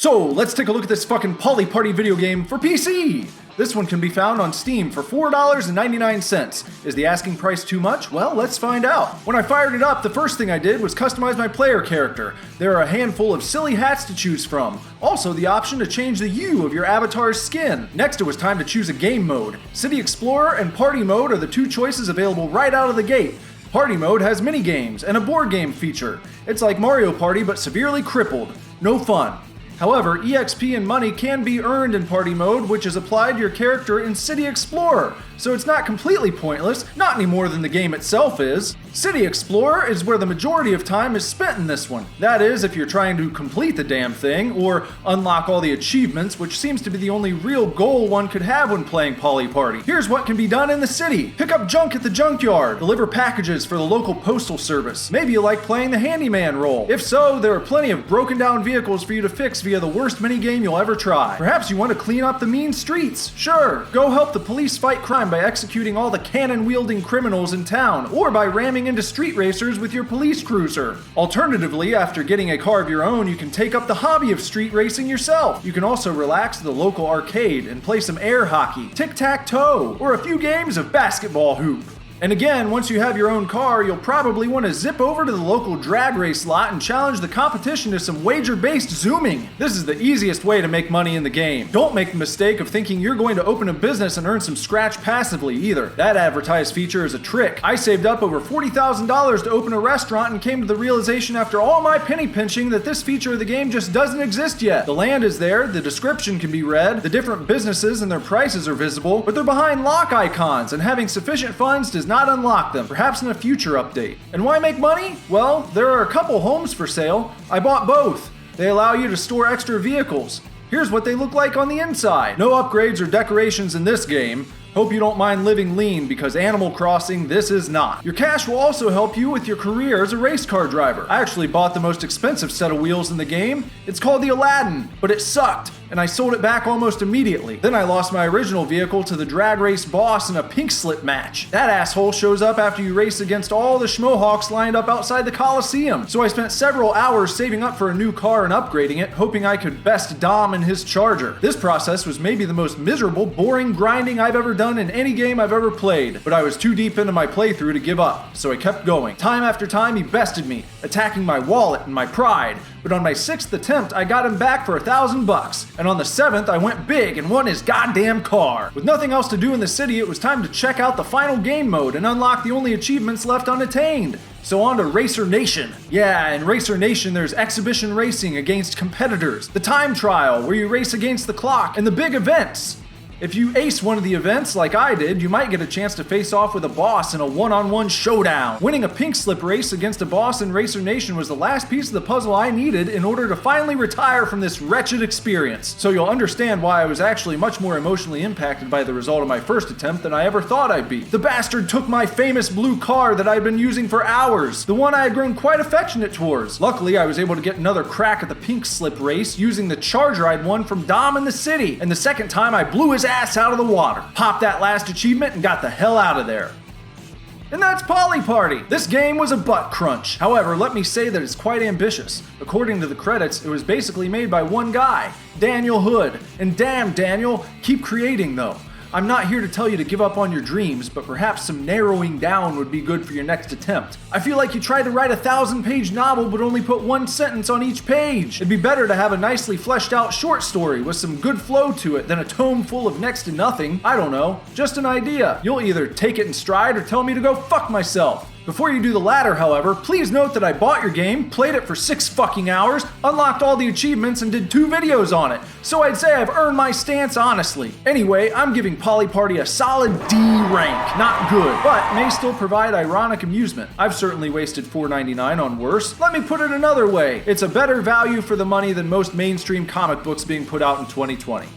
So, let's take a look at this fucking Poly Party video game for PC! This one can be found on Steam for $4.99. Is the asking price too much? Well, let's find out. When I fired it up, the first thing I did was customize my player character. There are a handful of silly hats to choose from. Also, the option to change the hue of your avatar's skin. Next, it was time to choose a game mode. City Explorer and Party Mode are the two choices available right out of the gate. Party Mode has mini-games and a board game feature. It's like Mario Party but severely crippled. No fun. However, EXP and money can be earned in Party Mode, which is applied to your character in City Explorer, so it's not completely pointless, not any more than the game itself is. City Explorer is where the majority of time is spent in this one. That is, if you're trying to complete the damn thing, or unlock all the achievements, which seems to be the only real goal one could have when playing Poly Party. Here's what can be done in the city. Pick up junk at the junkyard, deliver packages for the local postal service. Maybe you like playing the handyman role. If so, there are plenty of broken down vehicles for you to fix via the worst minigame you'll ever try. Perhaps you want to clean up the mean streets. Sure, go help the police fight crime by executing all the cannon-wielding criminals in town, or by ramming into street racers with your police cruiser. Alternatively, after getting a car of your own, you can take up the hobby of street racing yourself. You can also relax at the local arcade and play some air hockey, tic-tac-toe, or a few games of basketball hoop. And again, once you have your own car, you'll probably want to zip over to the local drag race lot and challenge the competition to some wager-based zooming. This is the easiest way to make money in the game. Don't make the mistake of thinking you're going to open a business and earn some scratch passively either. That advertised feature is a trick. I saved up over $40,000 to open a restaurant and came to the realization after all my penny pinching that this feature of the game just doesn't exist yet. The land is there, the description can be read, the different businesses and their prices are visible, but they're behind lock icons, and having sufficient funds does not unlock them, perhaps in a future update. And why make money? Well, there are a couple homes for sale. I bought both. They allow you to store extra vehicles. Here's what they look like on the inside. No upgrades or decorations in this game. Hope you don't mind living lean, because Animal Crossing, this is not. Your cash will also help you with your career as a race car driver. I actually bought the most expensive set of wheels in the game. It's called the Aladdin, but it sucked, and I sold it back almost immediately. Then I lost my original vehicle to the drag race boss in a pink slip match. That asshole shows up after you race against all the schmohawks lined up outside the Coliseum. So I spent several hours saving up for a new car and upgrading it, hoping I could best Dom in his Charger. This process was maybe the most miserable, boring grinding I've ever done in any game I've ever played, but I was too deep into my playthrough to give up, so I kept going. Time after time he bested me, attacking my wallet and my pride, but on my 6th attempt I got him back for $1,000, and on the 7th I went big and won his goddamn car. With nothing else to do in the city, it was time to check out the final game mode and unlock the only achievements left unattained. So on to Racer Nation. Yeah, in Racer Nation there's exhibition racing against competitors, the time trial where you race against the clock, and the big events. If you ace one of the events like I did, you might get a chance to face off with a boss in a one-on-one showdown. Winning a pink slip race against a boss in Racer Nation was the last piece of the puzzle I needed in order to finally retire from this wretched experience. So you'll understand why I was actually much more emotionally impacted by the result of my first attempt than I ever thought I'd be. The bastard took my famous blue car that I'd been using for hours, the one I had grown quite affectionate towards. Luckily, I was able to get another crack at the pink slip race using the Charger I'd won from Dom in the city, and the second time I blew his ass out of the water, popped that last achievement, and got the hell out of there. And that's Poly Party! This game was a butt crunch. However, let me say that it's quite ambitious. According to the credits, it was basically made by one guy, Daniel Hood. And damn, Daniel, keep creating though. I'm not here to tell you to give up on your dreams, but perhaps some narrowing down would be good for your next attempt. I feel like you tried to write a 1,000-page novel but only put one sentence on each page. It'd be better to have a nicely fleshed out short story with some good flow to it than a tome full of next to nothing. I don't know, just an idea. You'll either take it in stride or tell me to go fuck myself. Before you do the latter, however, please note that I bought your game, played it for 6 fucking hours, unlocked all the achievements, and did 2 videos on it. So I'd say I've earned my stance honestly. Anyway, I'm giving Poly Party a solid D rank. Not good, but may still provide ironic amusement. I've certainly wasted $4.99 on worse. Let me put it another way. It's a better value for the money than most mainstream comic books being put out in 2020.